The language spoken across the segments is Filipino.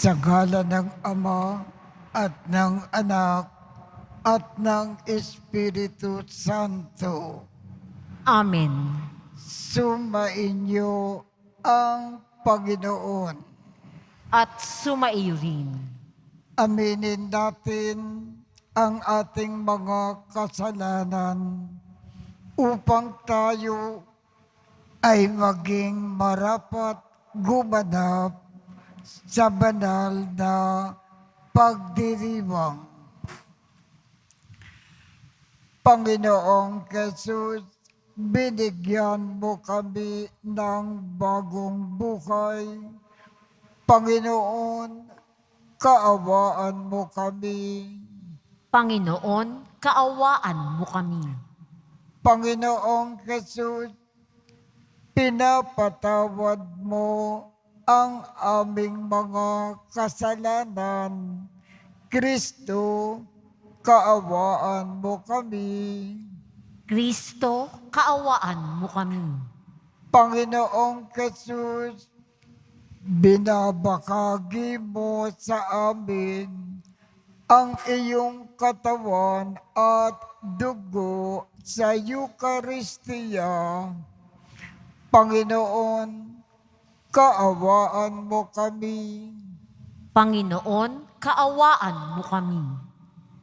Sa ngalan ng Ama at ng Anak at ng Espiritu Santo. Amen. Sumainyo ang Panginoon. At sumaiyo rin. Aminin natin ang ating mga kasalanan upang tayo ay maging marapat gumanap sa banal na pagdiriwang. Panginoong Jesus, binigyan mo kami ng bagong buhay. Panginoon, kaawaan mo kami. Panginoon, kaawaan mo kami. Panginoong Jesus, pinapatawad mo ang aming mga kasalanan. Kristo, kaawaan mo kami. Kristo, kaawaan mo kami. Panginoong Jesus, binabahagi mo sa amin ang iyong katawan at dugo sa Eucharistia. Panginoon, kaawaan mo kami. Panginoon, kaawaan mo kami.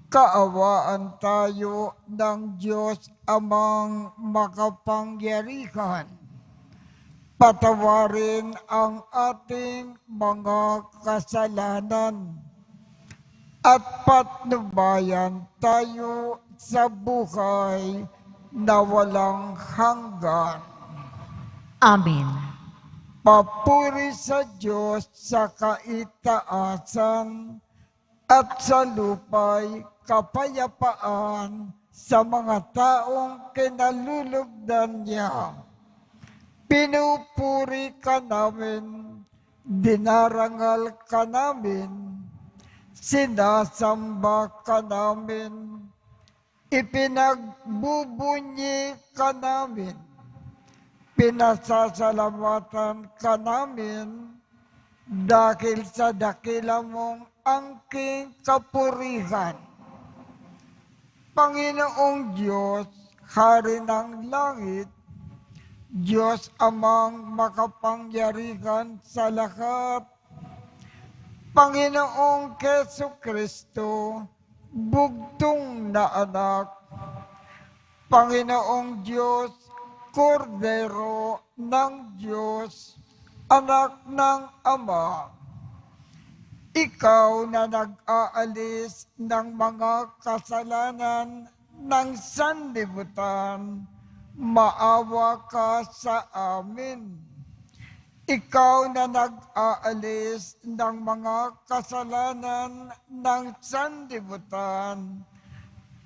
Kaawaan tayo ng Diyos Amang makapangyarihan. Patawarin ang ating mga kasalanan at patnubayan tayo sa buhay na walang hanggan. Amen. Papuri sa Diyos sa kaitaasan at sa lupa'y kapayapaan sa mga taong kinalulugdan niya. Pinupuri ka namin, dinarangal ka namin, sinasamba ka namin, ipinagbubunyi ka namin, pinasasalamatan ka namin, dahil sa dakila mong angking kapurihan. Panginoong Diyos, Hari ng Langit, Diyos Amang makapangyarihan sa lahat, Panginoong Jesucristo, bugtong na anak, Panginoong Diyos, Kordero ng Diyos, anak ng Ama, ikaw na nag-aalis ng mga kasalanan ng sanlibutan, maawa ka sa amin. Ikaw na nag-aalis ng mga kasalanan ng sanlibutan,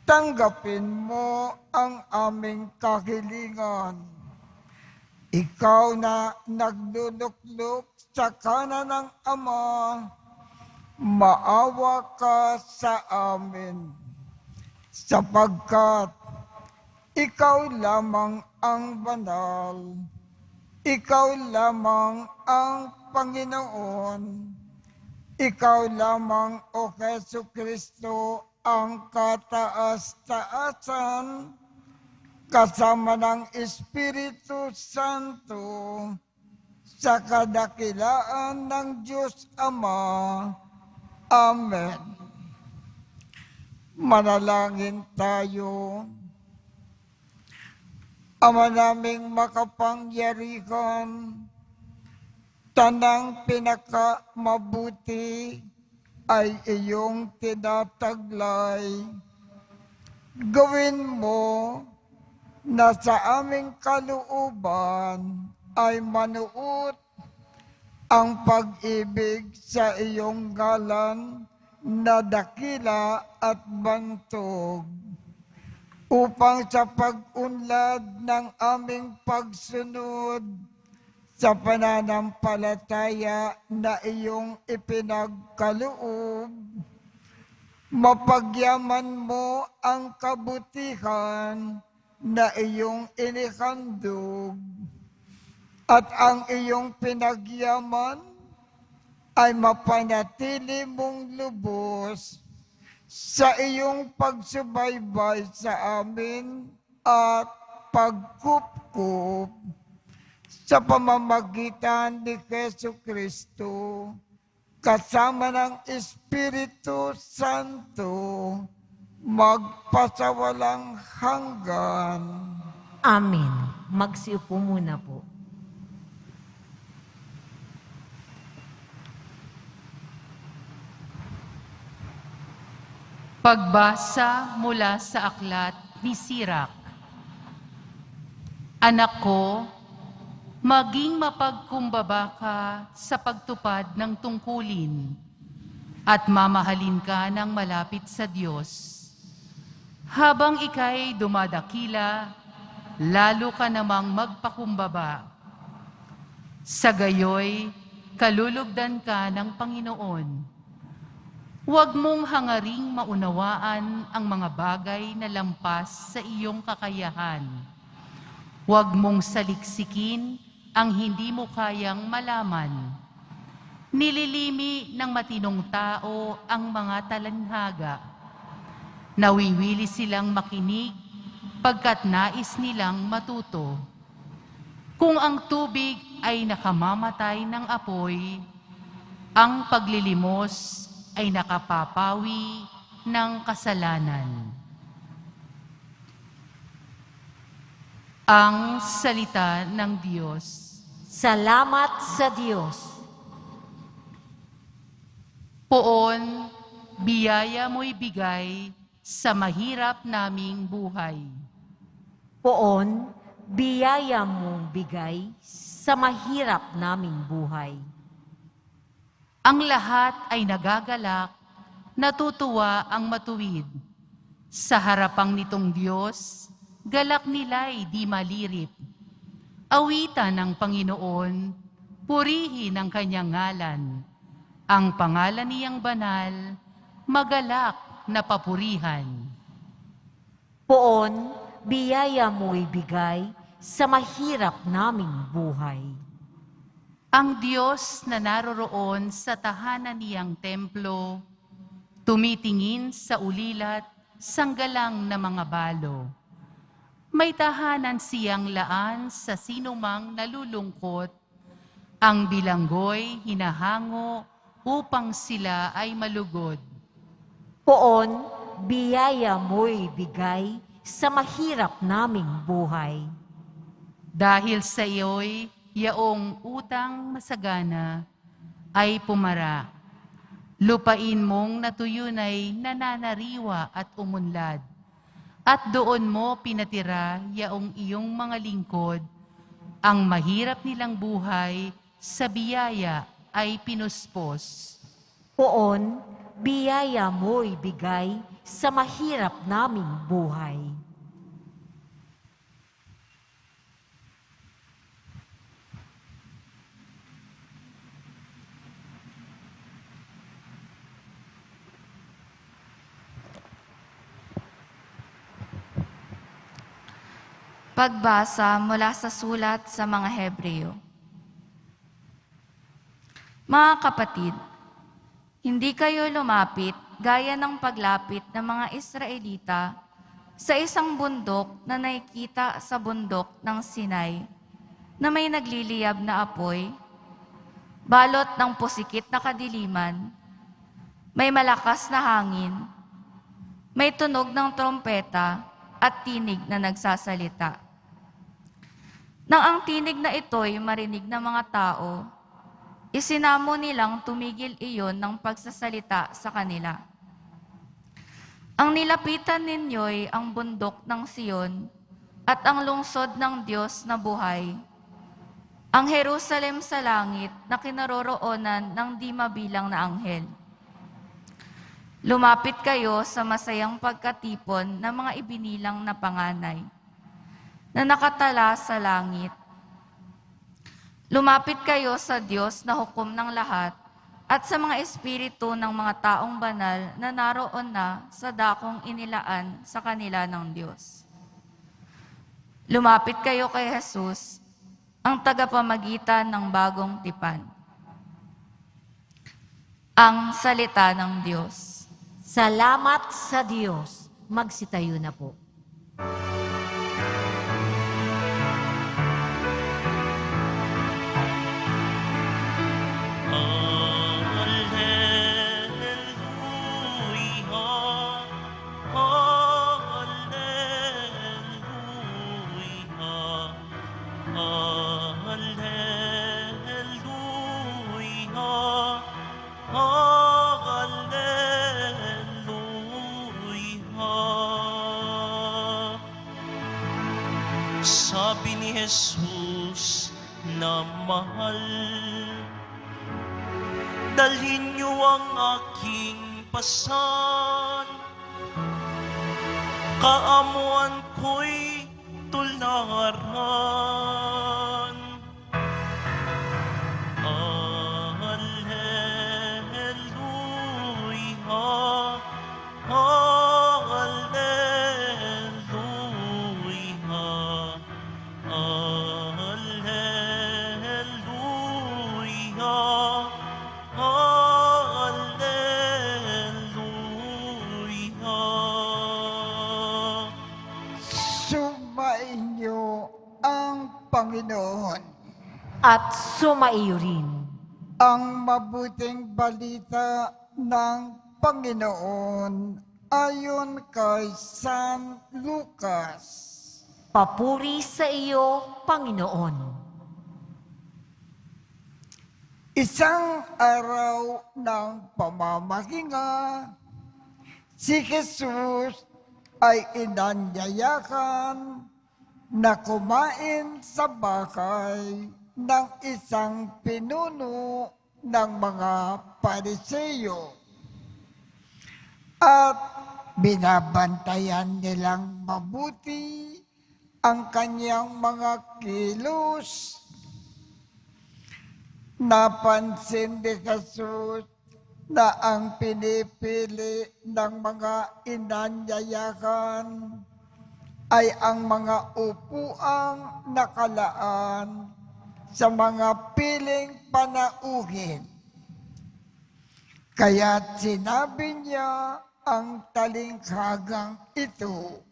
tanggapin mo ang aming kahilingan. Ikaw na nagluluklok sa kanan ng Ama, maawa ka sa amin, sapagkat ikaw lamang ang banal, ikaw lamang ang Panginoon, ikaw lamang, O Jesucristo, ang kataas-taasan, kasama ng Espiritu Santo, sa kadakilaan ng Diyos Ama. Amen. Manalangin tayo. Ama naming makapangyarihan, tanang pinakamabuti ay iyong tinataglay. Gawin mo na sa aming kalooban ay manuot ang pag-ibig sa iyong ngalan na dakila at bantog, upang sa pag-unlad ng aming pagsunod sa pananampalataya na iyong ipinagkaloob, mapagyaman mo ang kabutihan na iyong inihandog, at ang iyong pinagyaman ay mapanatili mong lubos sa iyong pagsubaybay sa amin at pagkupkup sa pamamagitan ni Jesucristo kasama ng Espiritu Santo magpasawalang hanggan. Amen. Magsiupo muna po. Pagbasa mula sa aklat ni Sirak. Anak ko, maging mapagkumbaba ka sa pagtupad ng tungkulin at mamahalin ka ng malapit sa Diyos. Habang ika'y dumadakila, lalo ka namang magpakumbaba. Sa gayoy, kalulugdan ka ng Panginoon. Huwag mong hangaring maunawaan ang mga bagay na lampas sa iyong kakayahan. Huwag mong saliksikin ang hindi mo kayang malaman. Nililimi ng matinong tao ang mga talanhaga. Nawiwili silang makinig pagkat nais nilang matuto. Kung ang tubig ay nakamamatay ng apoy, ang paglilimos ay nakapapawi ng kasalanan. Ang salita ng Diyos. Salamat sa Diyos. Poon, biyaya mo'y bigay sa mahirap naming buhay. Poon, biyaya mong bigay sa mahirap naming buhay. Ang lahat ay nagagalak, natutuwa ang matuwid. Sa harapang nitong Diyos, galak nila'y di malirip. Awitan ng Panginoon, purihin ang kanyang ngalan. Ang pangalan niyang banal, magalak na papurihan. Poon, biyaya mo'y bigay sa mahirap naming buhay. Ang Diyos na naroroon sa tahanan niyang templo, tumitingin sa ulilat, sanggalang na mga balo. May tahanan siyang laan sa sinumang nalulungkot, ang bilanggoy hinahango upang sila ay malugod. Poon, biyaya mo'y bigay sa mahirap naming buhay. Dahil sa iyo'y yaong utang masagana ay pumara. Lupain mong natuyunay nananariwa at umunlad. At doon mo pinatira yaong iyong mga lingkod, ang mahirap nilang buhay sa biyaya ay pinuspos. Poon, biyaya mo'y bigay sa mahirap naming buhay. Pagbasa mula sa sulat sa mga Hebreo. Mga kapatid, hindi kayo lumapit gaya ng paglapit ng mga Israelita sa isang bundok na nakikita sa bundok ng Sinai na may nagliliyab na apoy, balot ng pusikit na kadiliman, may malakas na hangin, may tunog ng trompeta at tinig na nagsasalita. Nang ang tinig na ito'y marinig ng mga tao, isinamo nilang tumigil iyon ng pagsasalita sa kanila. Ang nilapitan ninyo'y ang bundok ng Sion at ang lungsod ng Diyos na buhay, ang Jerusalem sa langit na kinaroroonan ng di mabilang na anghel. Lumapit kayo sa masayang pagkatipon ng mga ibinilang na panganay na nakatala sa langit. Lumapit kayo sa Diyos na hukom ng lahat at sa mga espiritu ng mga taong banal na naroon na sa dakong inilaan sa kanila ng Diyos. Lumapit kayo kay Jesus, ang tagapamagitan ng bagong tipan. Ang salita ng Diyos. Salamat sa Diyos. Magsitayo na po. Sabi ni Jesus na mahal, dalhin niyo ang aking pasan, kaamuan ko'y tularan. Alleluia, alleluia, alleluia, alleluia. Sumainyo ang Panginoon. At sumaiyo rin. Ang mabuting balita ng Panginoon ayon kay San Lucas. Papuri sa iyo, Panginoon. Isang araw ng pamamahinga, si Jesus ay inanyayakan na kumain sa bahay ng isang pinuno ng mga Pariseyo. At binabantayan nilang mabuti ang kanyang mga kilos. Napansin ni Jesus na ang pinipili ng mga inanyayakan ay ang mga upuang nakalaan sa mga piling panauhin. Kaya't sinabi niya ang talinghagang ito,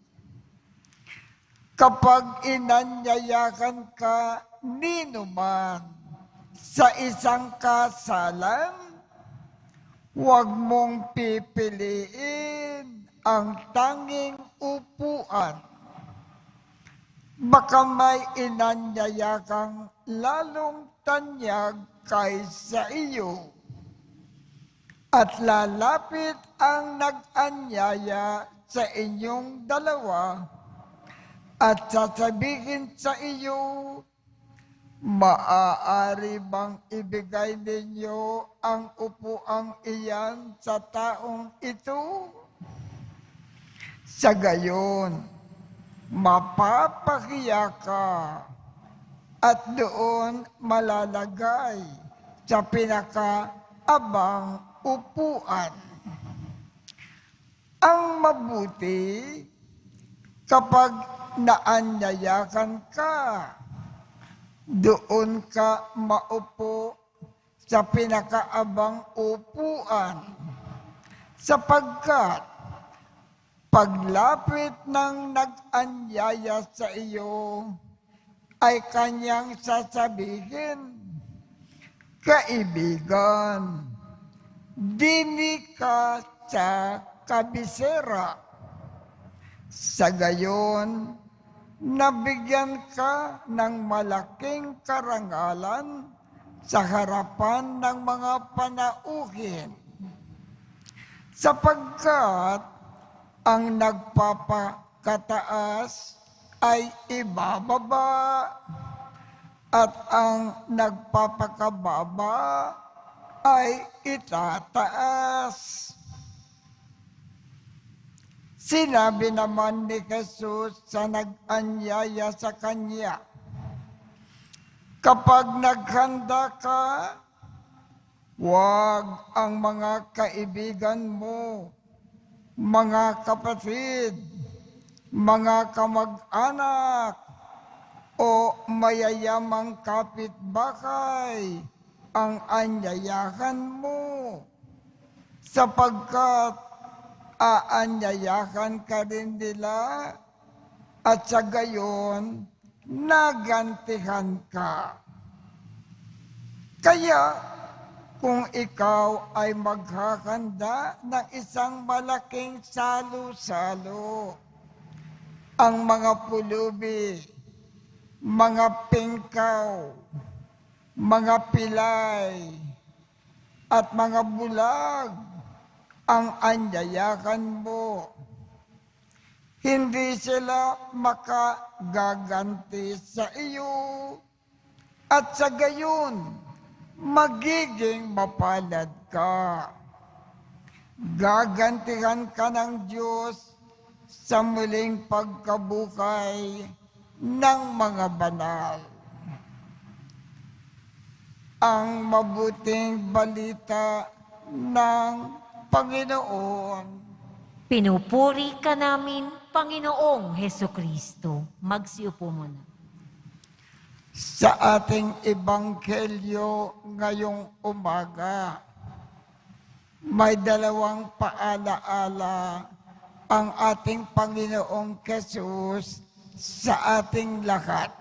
kapag inanyayakan ka ninuman sa isang kasalan, huwag mong pipiliin ang tanging upuan. Baka may inanyayakang lalong tanyag kaysa iyo. At lalapit ang nag-anyaya sa inyong dalawa at sasabihin sa iyo, maaari bang ibigay ninyo ang upuang iyan sa taong ito? Sa gayon, mapapahiya ka at doon malalagay sa pinakaabang upuan. Ang mabuti kapag naanyayakan ka, doon ka maupo sa pinakaabang upuan, sapagkat paglapit ng nag-anyaya sa iyo, ay kanyang sasabihin, kaibigan, dini ka sa kabisera. Sa gayon, nabigyan ka ng malaking karangalan sa harapan ng mga panauhin, sapagkat ang nagpapakataas ay ibababa at ang nagpapakababa ay itataas. Sinabi naman ni Jesus sa nag-anyaya sa kanya, kapag naghanda ka, huwag ang mga kaibigan mo, mga kapatid, mga kamag-anak, o mayayamang kapitbahay ang anyayahan mo. sapagkat aanyayakan ka rin nila at sa gayon nagantihan ka. Kaya kung ikaw ay maghahanda ng isang malaking salo-salo, ang mga pulubi, mga pingkaw, mga pilay, at mga bulag ang anyayakan mo, hindi sila makagaganti sa iyo at sa gayon magiging mapalad ka. Gagantihan ka ng Diyos sa muling pagkabuhay ng mga banal. Ang mabuting balita ng Panginoon. Pinupuri ka namin, Panginoong Hesukristo. Magsiupo muna. Sa ating ebanghelyo ngayong umaga, may dalawang paalaala ang ating Panginoong Jesus sa ating lahat.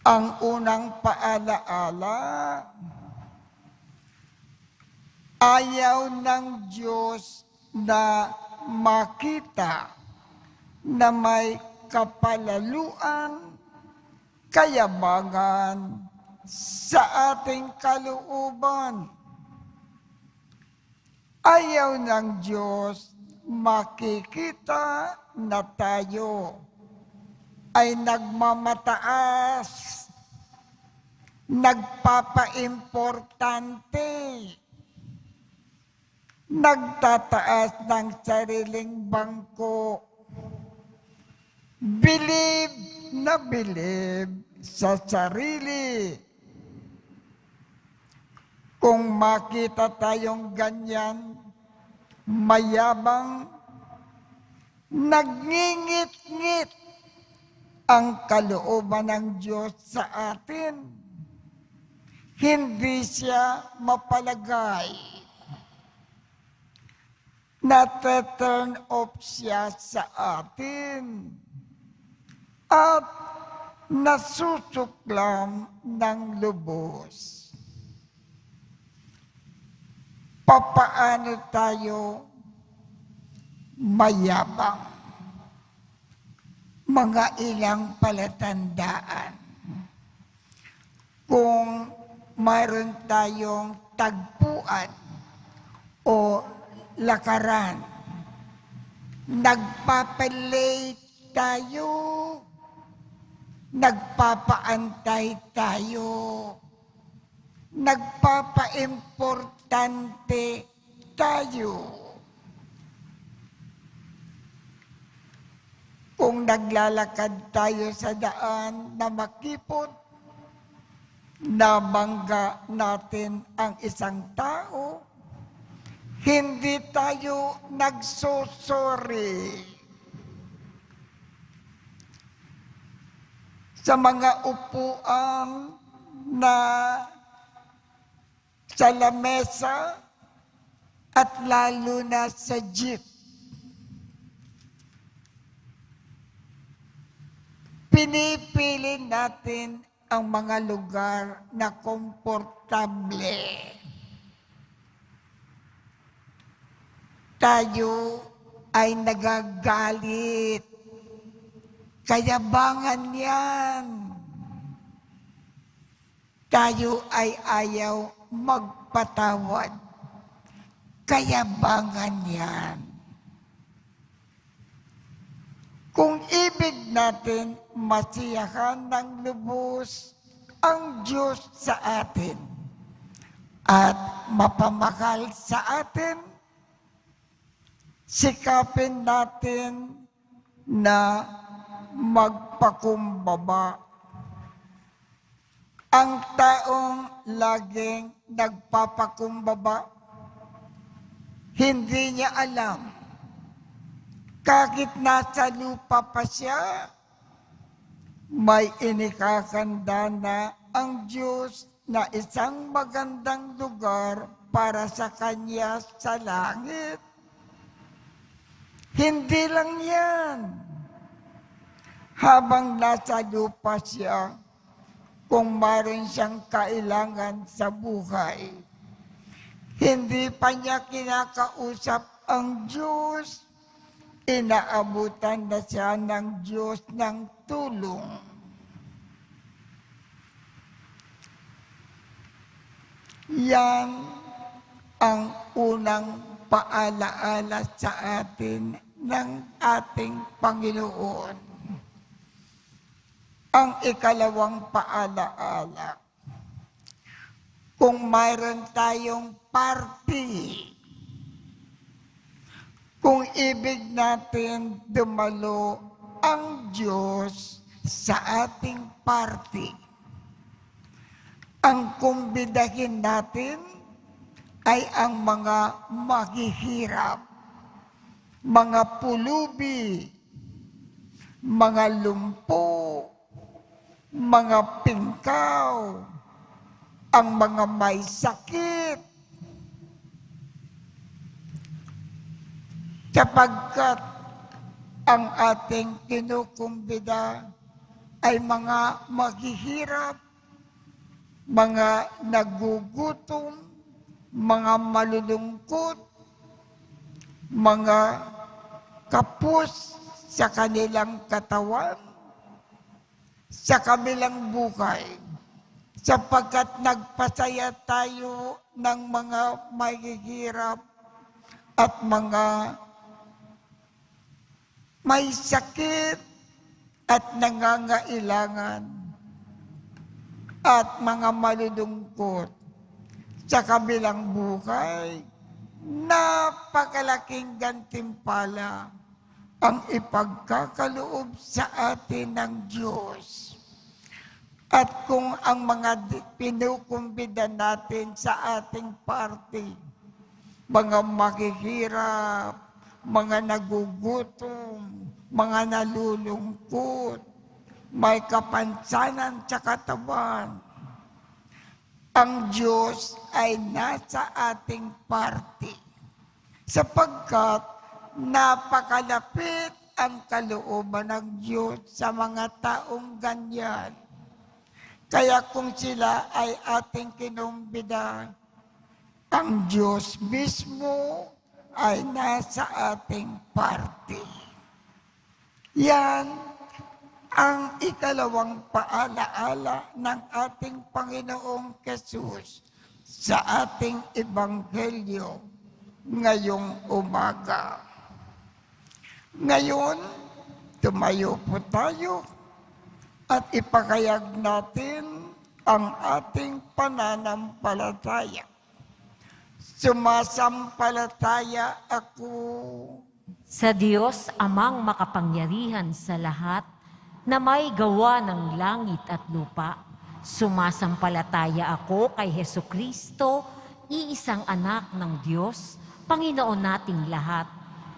Ang unang paalaala, ayaw ng Diyos na makita na may kapalaluan, kayabangan sa ating kalooban. Ayaw ng Diyos makikita na tayo ay nagmamataas, nagpapaimportante, nagtataas ng sariling bangko, bilib na bilib sa sarili. Kung makita tayong ganyan, mayabang, nagngingit-ngit ang kalooban ng Diyos sa atin, hindi siya mapalagay. Nate-turn off siya sa atin at nasusuklam ng lubos. Papaano tayo mayabang? Mga ilang palatandaan. Kung mayroon tayong tagpuan o lakaran, nagpapalate tayo, nagpapaantay tayo, nagpapaimportante tayo. Kung naglalakad tayo sa daan na makipot, nabangga natin ang isang tao, hindi tayo nagsusuri. Sa mga upuan na sa lamesa at lalo na sa jeep, pinipili natin ang mga lugar na komportable. Tayo ay nagagalit. Kayabangan yan. Tayo ay ayaw magpatawad. Kayabangan yan. Kung ibig natin masiyahan ng lubos ang Diyos sa atin at mapamahal sa atin, sikapin natin na magpakumbaba. Ang taong laging nagpapakumbaba, hindi niya alam. Kahit nasa lupa pa siya, may inikakanda na ang Diyos na isang magandang lugar para sa Kanya sa langit. Hindi lang yan. Habang nasa lupa siya, kung maroon siyang kailangan sa buhay, hindi pa niya kinakausap ang Diyos. Inaabutan na siya ng Diyos ng tulong. Yan ang unang paalaala sa atin ng ating Panginoon. Ang ikalawang paalaala, kung mayroon tayong party, kung ibig natin dumalo ang Diyos sa ating party, ang kumbidahin natin ay ang mga maghihirap, mga pulubi, mga lumpo, mga pingkaw, ang mga may sakit, sapagkat ang ating kinukumbida ay mga maghihirap, mga nagugutom, mga malulungkot, mga kapos sa kanilang katawan, sa kabilang buhay, sapagkat nagpasaya tayo ng mga mahihirap at mga may sakit at nangangailangan at mga malulungkot sa kabilang buhay. Napakalaking gantimpala ang ipagkakaloob sa atin ng Diyos. At kung ang mga pinukumbida natin sa ating party, mga maghihirap, mga nagugutom, mga nalulungkot, may kapansanan sa katawan, ang Diyos ay nasa ating party. Sapagkat napakalapit ang kalooban ng Diyos sa mga taong ganyan. Kaya kung sila ay ating kinumbida, ang Diyos mismo ay nasa ating party. Yan ang ikalawang paalaala ng ating Panginoong Hesus sa ating Ebanghelyo ngayong umaga. Ngayon, tumayo po tayo at ipakayag natin ang ating pananampalataya. Sumasampalataya ako Sa Diyos amang makapangyarihan sa lahat, na may gawa ng langit at lupa, sumasampalataya ako kay Hesukristo, iisang anak ng Diyos, Panginoon nating lahat.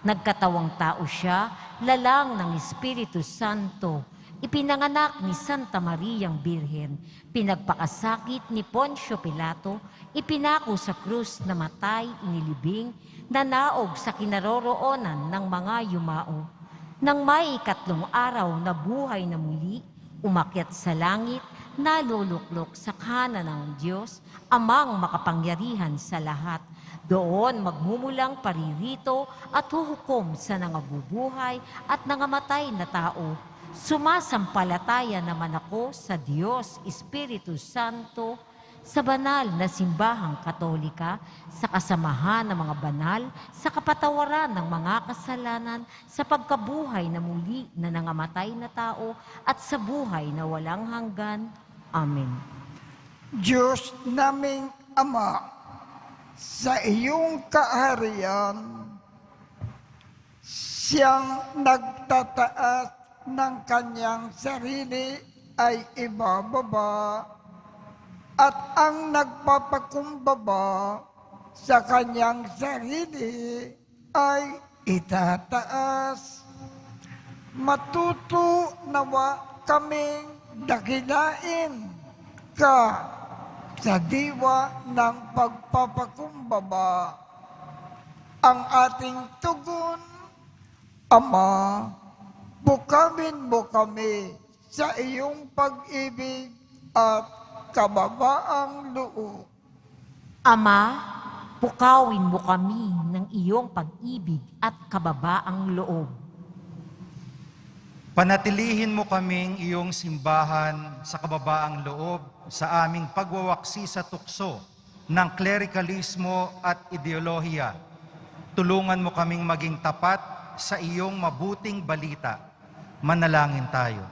Nagkatawang tao siya, lalang ng Espiritu Santo, ipinanganak ni Santa Mariang Birhen, pinagpakasakit ni Poncio Pilato, ipinako sa krus na matay, inilibing, nanaog sa kinaroroonan ng mga yumao. Nang may 3 araw na buhay na muli, umakyat sa langit, naluluklok sa kanan ng Diyos, amang makapangyarihan sa lahat. Doon magmumulang paririto at huhukom sa nangabubuhay at nangamatay na tao. Sumasampalataya naman ako sa Diyos, Espiritu Santo, sa banal na simbahang katolika, sa kasamahan ng mga banal, sa kapatawaran ng mga kasalanan, sa pagkabuhay na muli na nangamatay na tao, at sa buhay na walang hanggan. Amen. Diyos naming Ama, sa iyong kaharian, siyang nagtataas ng kanyang sarili ay ibababa, at ang nagpapakumbaba sa kanyang sarili ay itataas. Matuto nawa kaming dakilain ka sa diwa ng pagpapakumbaba, ang ating tugon, Ama, bukamin mo kami sa iyong pag-ibig at kababaang loob. Ama, pukawin mo kami ng iyong pag-ibig at kababaang loob. Panatilihin mo kaming iyong simbahan sa kababaang loob sa aming pagwawaksi sa tukso ng klerikalismo at ideolohiya. Tulungan mo kaming maging tapat sa iyong mabuting balita. Manalangin tayo.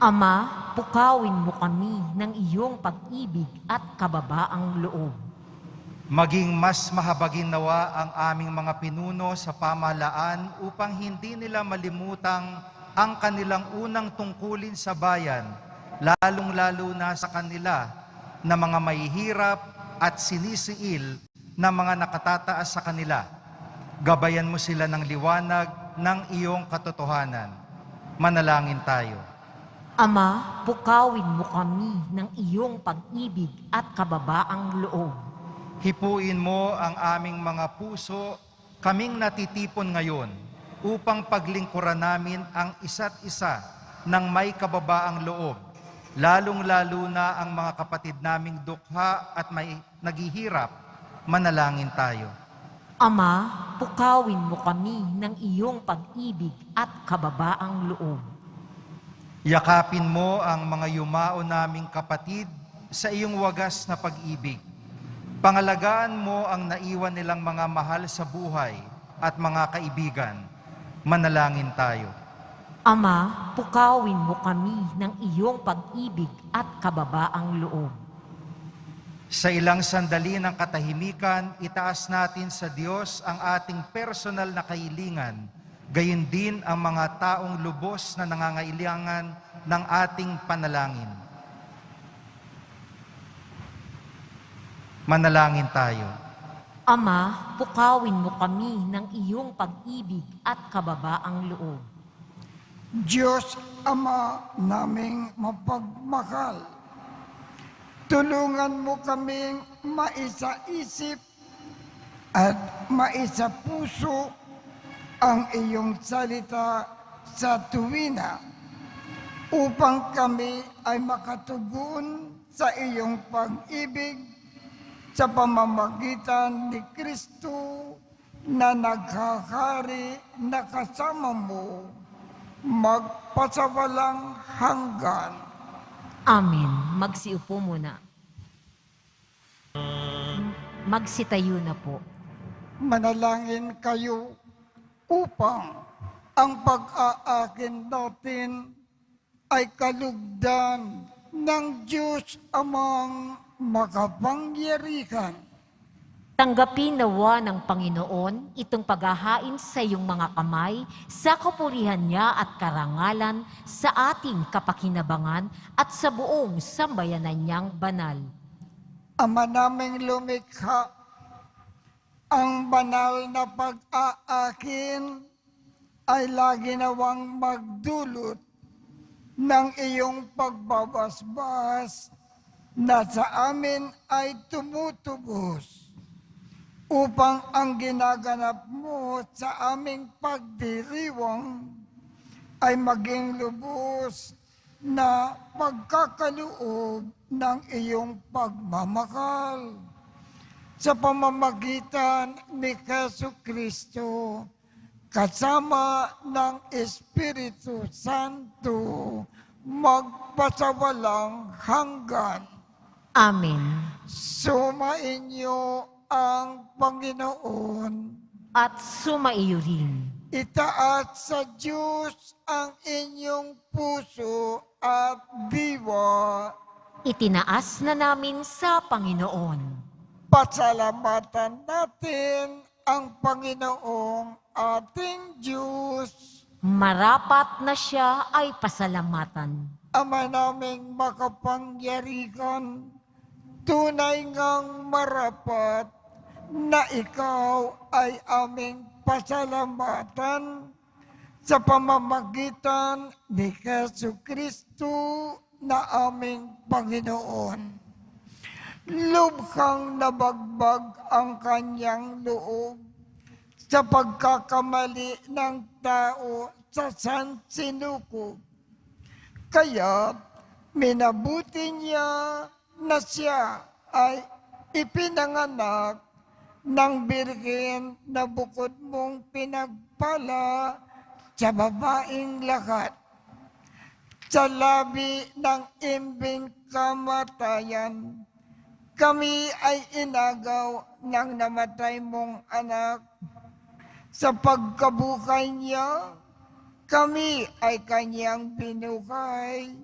Ama, pukawin mo kami ng iyong pag-ibig at kababaang loob. Maging mas mahabagin nawa ang aming mga pinuno sa pamahalaan upang hindi nila malimutang ang kanilang unang tungkulin sa bayan, lalong-lalo na sa kanila na mga mahihirap at sinisiil na mga nakatataas sa kanila. Gabayan mo sila ng liwanag ng iyong katotohanan. Manalangin tayo. Ama, pukawin mo kami ng iyong pag-ibig at kababaang loob. Hipuin mo ang aming mga puso, kaming natitipon ngayon, upang paglingkuran namin ang isa't isa ng may kababaang loob, lalong-lalo na ang mga kapatid naming dukha at may naghihirap. Manalangin tayo. Ama, pukawin mo kami ng iyong pag-ibig at kababaang loob. Yakapin mo ang mga yumao naming kapatid sa iyong wagas na pag-ibig. Pangalagaan mo ang naiwan nilang mga mahal sa buhay at mga kaibigan. Manalangin tayo. Ama, pukawin mo kami ng iyong pag-ibig at kababaang loob. Sa ilang sandali ng katahimikan, itaas natin sa Diyos ang ating personal na kahilingan, gayon din ang mga taong lubos na nangangailangan ng ating panalangin. Manalangin tayo. Ama, pukawin mo kami ng iyong pag-ibig at kababaang loob. Diyos Ama naming mapagmahal, tulungan mo kaming maisa-isip at maisa-puso ang iyong salita sa tuwina upang kami ay makatugon sa iyong pag-ibig sa pamamagitan ni Kristo na naghahari na kasama mo magpasawalang hanggan. Amen. Magsiupo muna. Magsitayo na po. Manalangin kayo upang ang pag-aakin natin ay kalugdan ng Diyos Amang makapangyarihan. Tanggapin nawa ng Panginoon itong paghahain sa iyong mga kamay sa kapurihan niya at karangalan sa ating kapakinabangan at sa buong sambayanan niyang banal. Ama naming lumikha, ang banal na pag-aakin ay lagi nawang magdulot ng iyong pagbabasbas na sa amin ay tumutubos upang ang ginaganap mo sa aming pagdiriwang ay maging lubos na pagkakaloob ng iyong pagmamahal. Sa pamamagitan ni Jesucristo, kasama ng Espiritu Santo, magpasawalang hanggan. Amen. Sumainyo ang Panginoon. At sumaiyo rin. Itaas sa Diyos ang inyong puso at diwa. Itinaas na namin sa Panginoon. Pasalamatan natin ang Panginoong ating Diyos. Marapat na siya ay pasalamatan. Ama naming makapangyarihan, tunay ngang marapat na ikaw ay aming pasalamatan sa pamamagitan ni Jesucristo na aming Panginoon. Lubhang nabagbag ang kanyang loob sa pagkakamali ng tao sa sansinukob. Kaya minabuti niya na siya ay ipinanganak ng birhen na bukod mong pinagpala sa babaeng lahat. Sa labi ng imbing kamatayan, kami ay inagaw ng namatay mong anak. Sa pagkabuhay niya, kami ay kanyang binuhay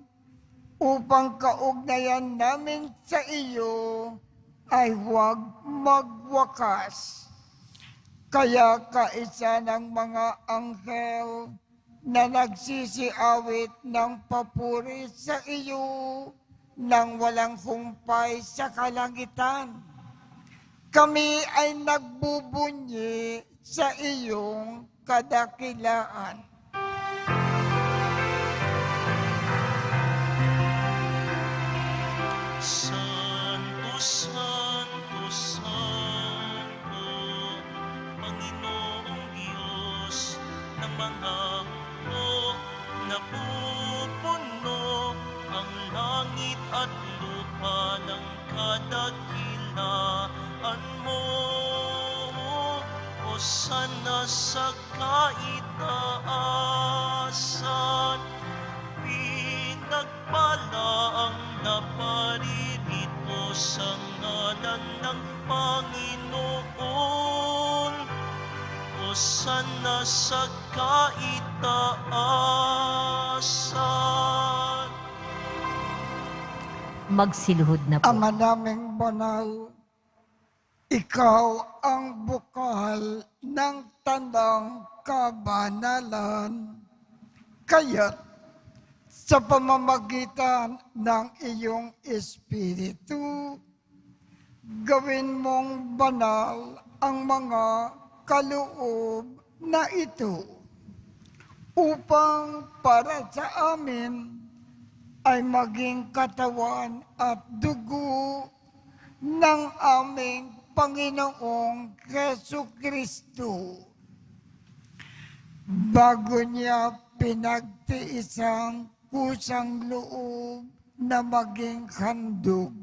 upang kaugnayan namin sa iyo ay huwag magwakas. Kaya kaisa ng mga anghel na nagsisiawit ng papuri sa iyo nang walang humpay sa kalangitan. Kami ay nagbubunyi sa iyong kadakilaan. Santo, Santo, Santo, Panginoong Diyos ng mga hukbo, napupuno ang langit at lupa ng kadakilaan mo. Hosana sa kaitaasan, pinagpala ang naparirito sa ngalan ng Panginoon. Hosana sa kaitaasan. Magsiluhod na po. Ama naming banal, ikaw ang bukal ng tandang kabanalan. Kaya't sa pamamagitan ng iyong Espiritu, gawin mong banal ang mga kaloob na ito upang para sa amin ay maging katawan at dugo ng aming Panginoong Jesucristo. Bago niya pinagtiisang kusang loob na maging handog,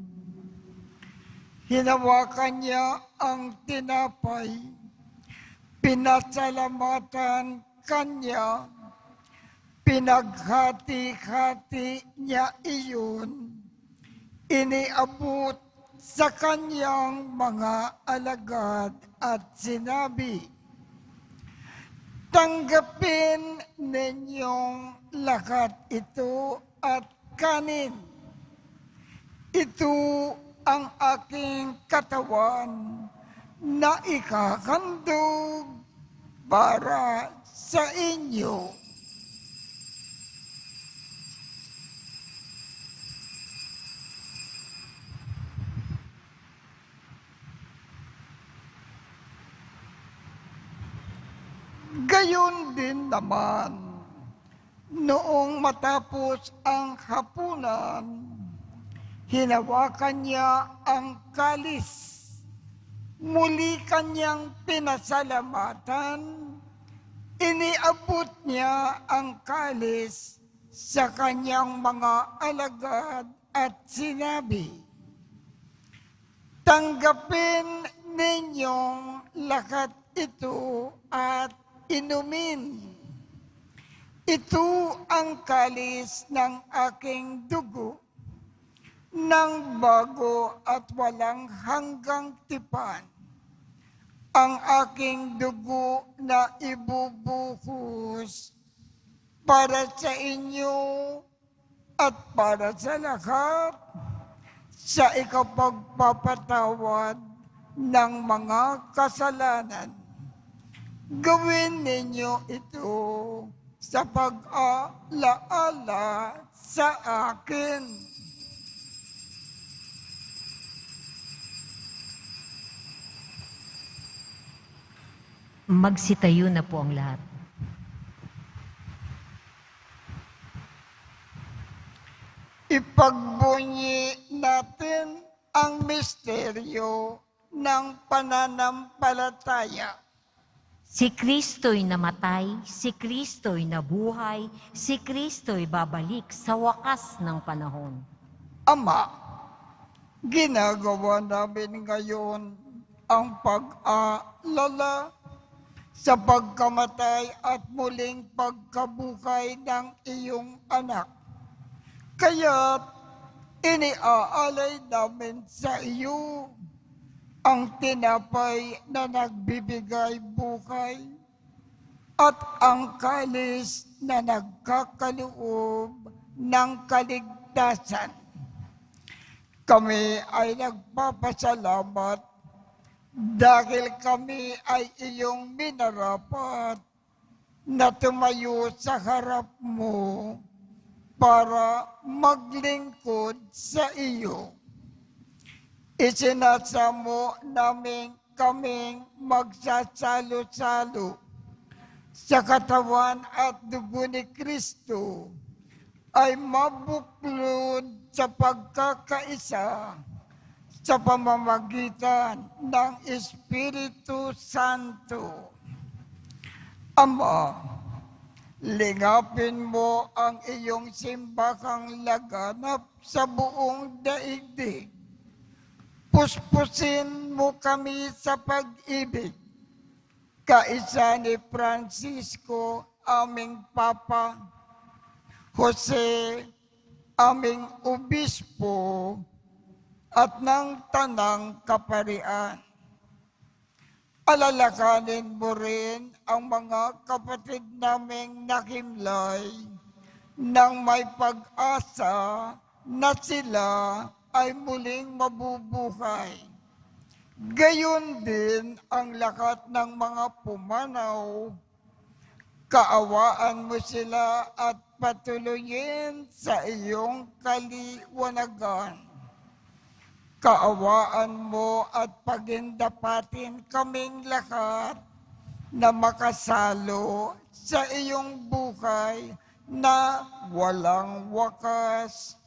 hinawakan niya ang tinapay, pinasalamatan kanya, pinaghati-hati niya iyon, iniabot sa kanyang mga alagad at sinabi, tanggapin ninyong lahat ito at kanin. Ito ang aking katawan na ikahandog para sa inyo. Gayon din naman, noong matapos ang hapunan, hinawakan niya ang kalis. Muli kanyang pinasalamatan, iniabot niya ang kalis sa kanyang mga alagad at sinabi, tanggapin ninyong lahat ito at inumin. Ito ang kalis ng aking dugo, ng bago at walang hanggang tipan. Ang aking dugo na ibubuhos para sa inyo at para sa lahat sa ikapagpapatawad ng mga kasalanan. Gawin ninyo ito sa pag-alaala sa akin. Magsitayo na po ang lahat. Ipagbunyi natin ang misteryo ng pananampalataya. Si Kristo'y namatay, si Kristo'y nabuhay, si Kristo'y babalik sa wakas ng panahon. Ama, ginagawa namin ngayon ang pag-aalala sa pagkamatay at muling pagkabuhay ng iyong anak. Kaya't iniaalay namin sa iyo ang tinapay na nagbibigay buhay at ang kalis na nagkakaloob ng kaligtasan. Kami ay nagpapasalamat dahil kami ay iyong minarapat na tumayo sa harap mo para maglingkod sa iyo. Isinasamo namin kaming magsasalo-salo sa katawan at dugo ni Kristo ay mabuklod sa pagkakaisa sa pamamagitan ng Espiritu Santo. Ama, lingapin mo ang iyong simbahang laganap sa buong daigdig. Puspusin mo kami sa pag-ibig. Kaisa ni Francisco, aming Papa, Jose, aming Obispo, at ng Tanang Kaparian. Alalakanin mo rin ang mga kapatid naming nakimlay nang may pag-asa na sila ay muling mabubuhay. Gayon din ang lahat ng mga pumanaw. Kaawaan mo sila at patuloyin sa iyong kaliwanagan. Kaawaan mo at pagindapatin kaming lahat na makasalo sa iyong buhay na walang wakas.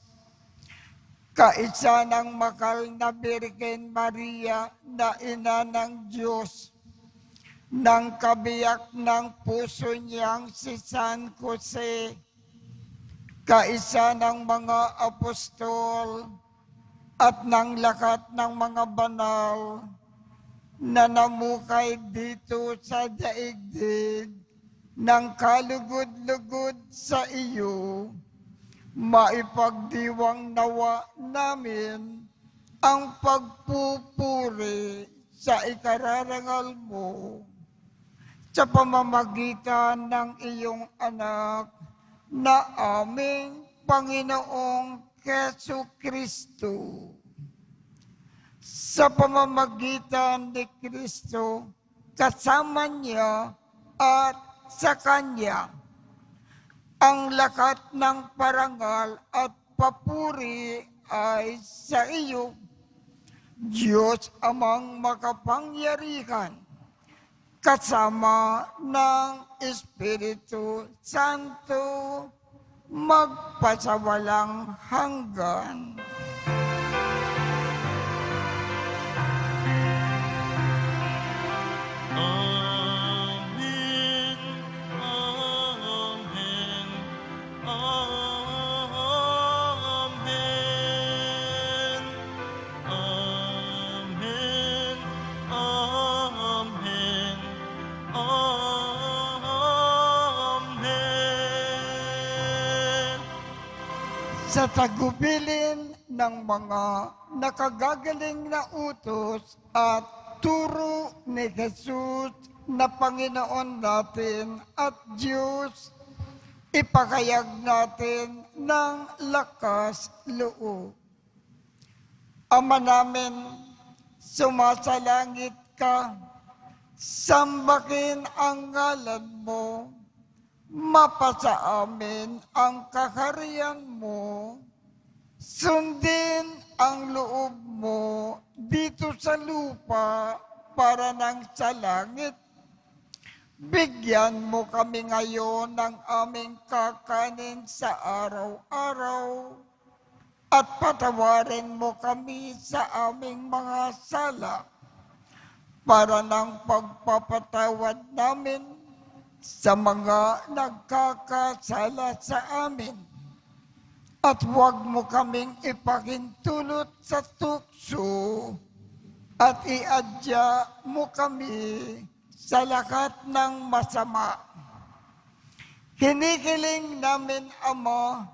Kaisa ng mahal na Birhen Maria na ina ng Diyos, ng kabiyak ng puso niyang si San Jose, kaisa ng mga apostol, at ng lahat ng mga banal na namukay dito sa daigdig ng kalugod-lugod sa iyo, maipagdiwang nawa namin ang pagpupuri sa ikararangal mo sa pamamagitan ng iyong anak na aming Panginoong Jesucristo. Sa pamamagitan ni Kristo, kasama niya at sa Kanya, ang lahat ng parangal at papuri ay sa iyo, Diyos amang makapangyarihan, kasama ng Espiritu Santo, magpasawalang hanggan. Amen, amen, amen, amen, amen, amen. Sa tagubilin ng mga nakagagaling na utos at turo ni Jesus na Panginoon natin at Diyos, ipakayag natin ng lakas loob. Ama namin, sumasalangit ka, sambahin ang ngalan mo, mapasa amin ang kaharian mo, sundin ang loob mo dito sa lupa para nang sa langit. Bigyan mo kami ngayon ng aming kakanin sa araw-araw at patawarin mo kami sa aming mga sala para ng pagpapatawad namin sa mga nagkakasala sa amin. At huwag mo kaming ipakintulot sa tukso at iadya mo kami sa lahat ng masama. Kinikiling namin, Ama,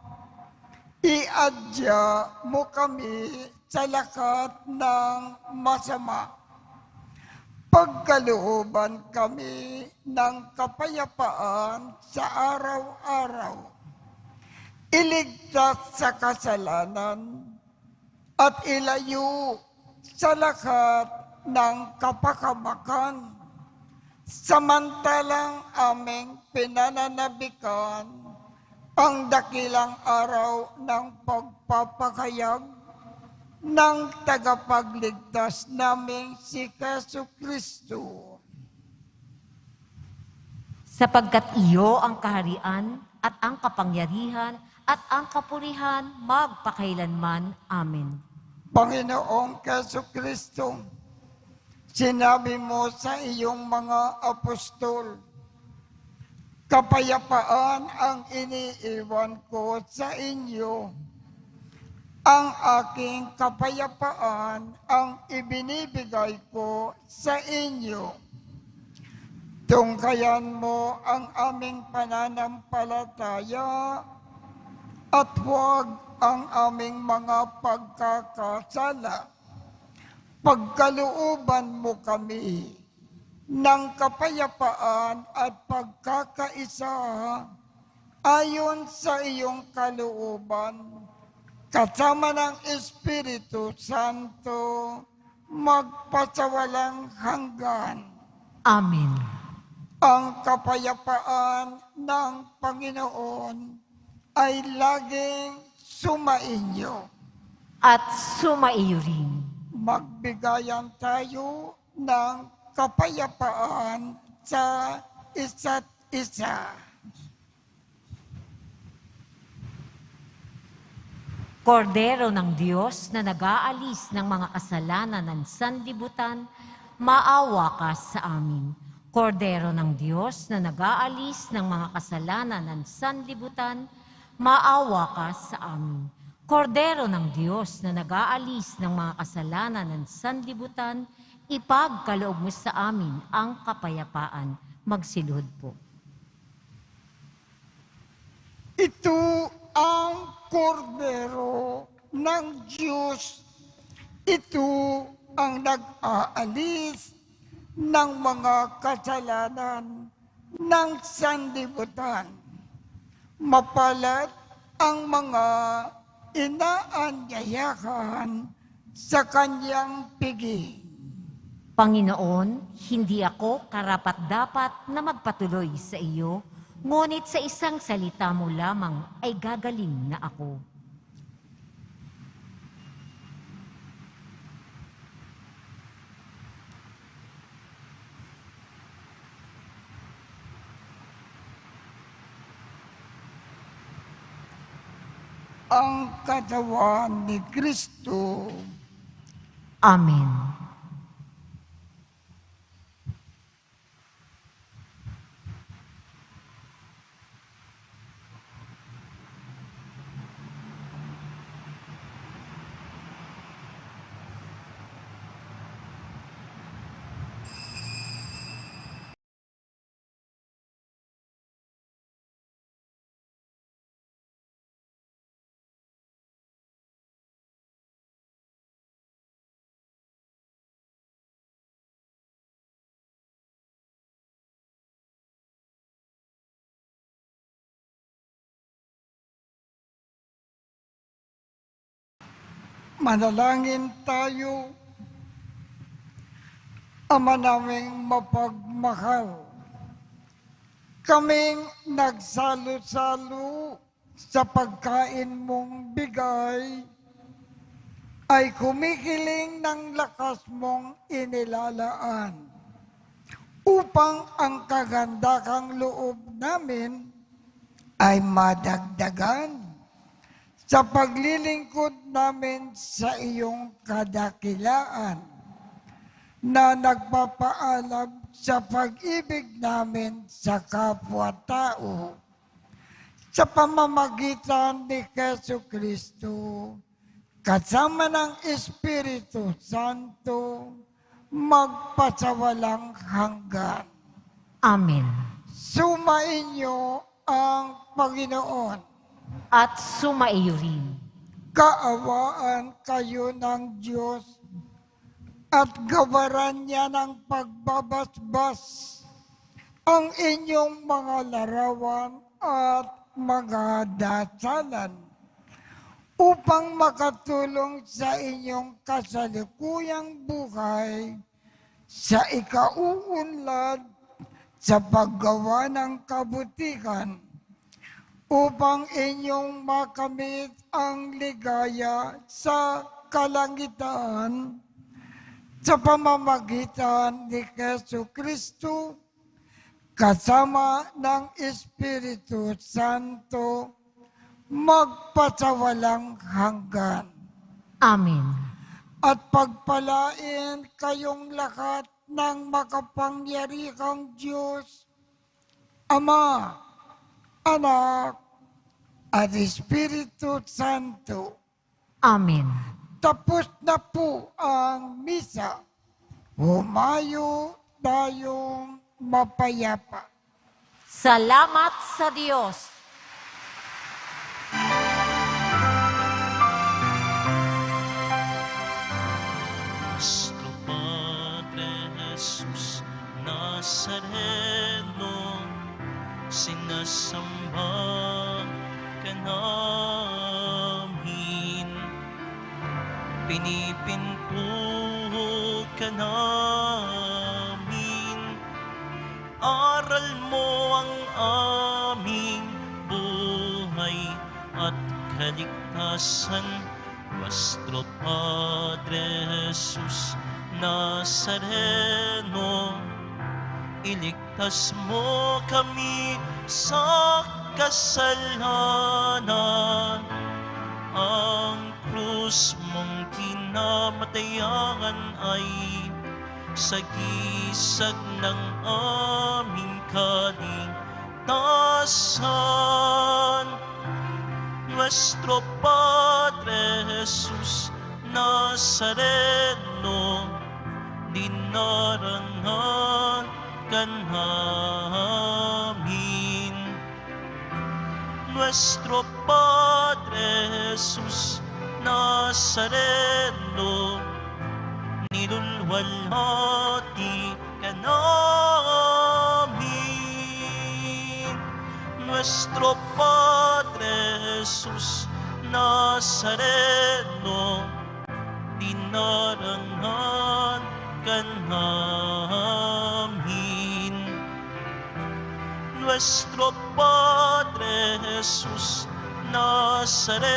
iadya mo kami sa lahat ng masama. Pagkalooban kami ng kapayapaan sa araw-araw. Iligtas sa kasalanan at ilayo sa lahat ng kapakamakan. Samantalang aming pinananabikan ang dakilang araw ng pagpapakayag ng tagapagligtas naming si Jesucristo. Sapagkat iyo ang kaharian at ang kapangyarihan at ang kapurihan magpakailanman. Amen. Panginoong Jesucristo, sinabi mo sa iyong mga apostol, kapayapaan ang iniiwan ko sa inyo. Ang aking kapayapaan ang ibinibigay ko sa inyo. Tungkayan mo ang aming pananampalataya at huwag ang aming mga pagkakasala. Pagkalooban mo kami ng kapayapaan at pagkakaisa ayon sa iyong kalooban, kasama ng Espiritu Santo, magpasawalang hanggan. Amen. Ang kapayapaan ng Panginoon ay laging sumainyo. At sumaiyo rin. Magbigayan tayo ng kapayapaan sa isa't isa. Kordero ng Diyos na nag-aalis ng mga kasalanan ng sanlibutan, maawa ka sa amin. Kordero ng Diyos na nag-aalis ng mga kasalanan ng sanlibutan, maawa ka sa amin. Kordero ng Diyos na nag-aalis ng mga kasalanan ng sanlibutan, ipagkaloob mo sa amin ang kapayapaan. Magsilhod po. Ito ang kordero ng Diyos. Ito ang nag-aalis ng mga kasalanan ng sanlibutan. Mapalad ang mga inaanyayahan sa kanyang piging. Panginoon, hindi ako karapat-dapat na magpatuloy sa iyo, ngunit sa isang salita mo lamang ay gagaling na ako. Ang katawan ni Kristo. Amen. Manalangin tayo. Ama naming mapagmahal, kaming nagsalo-salo sa pagkain mong bigay, ay kumikiling ng lakas mong inilalaan upang ang kagandakang loob namin ay madagdagan sa paglilingkod namin sa iyong kadakilaan na nagpapaalam sa pag-ibig namin sa kapwa-tao sa pamamagitan ni Jesucristo kasama ng Espiritu Santo magpasawalang hanggan. Amen. Sumainyo ang Panginoon. At sumaiyo rin. Kaawaan kayo ng Diyos at gawaran niya ng pagbabasbas ang inyong mga larawan at mga dasalan upang makatulong sa inyong kasalukuyang buhay sa ikauunlad sa paggawa ng kabutihan upang inyong makamit ang ligaya sa kalangitan sa pamamagitan ni Jesucristo kasama ng Espiritu Santo magpasawalang hanggan. Amen. At pagpalain kayong lahat ng makapangyarihang Diyos, Ama, Anak, at Espiritu Santo. Amen. Tapos na po ang misa. Humayo tayong mapayapa. Salamat sa Diyos. Nuestro Padre Jesus Nazareno, sinasamba ka namin, pinipinto ka namin, aral mo ang aming buhay at kaligtasan. Nuestro Padre Jesus Nazareno, iligtas mo kami sa kasalanan. Ang krus mong kinamatayan ay sagisag ng aming kaligtasan. Nuestro Padre Jesus Nazareno, dinarangan ka namin. Nuestro Padre Jesus Nazareno, nilulwalhati ka namin. Nuestro Padre Jesus Nazareno, dinarangan ka namin. Nuestro Padre Jesus Nazareno,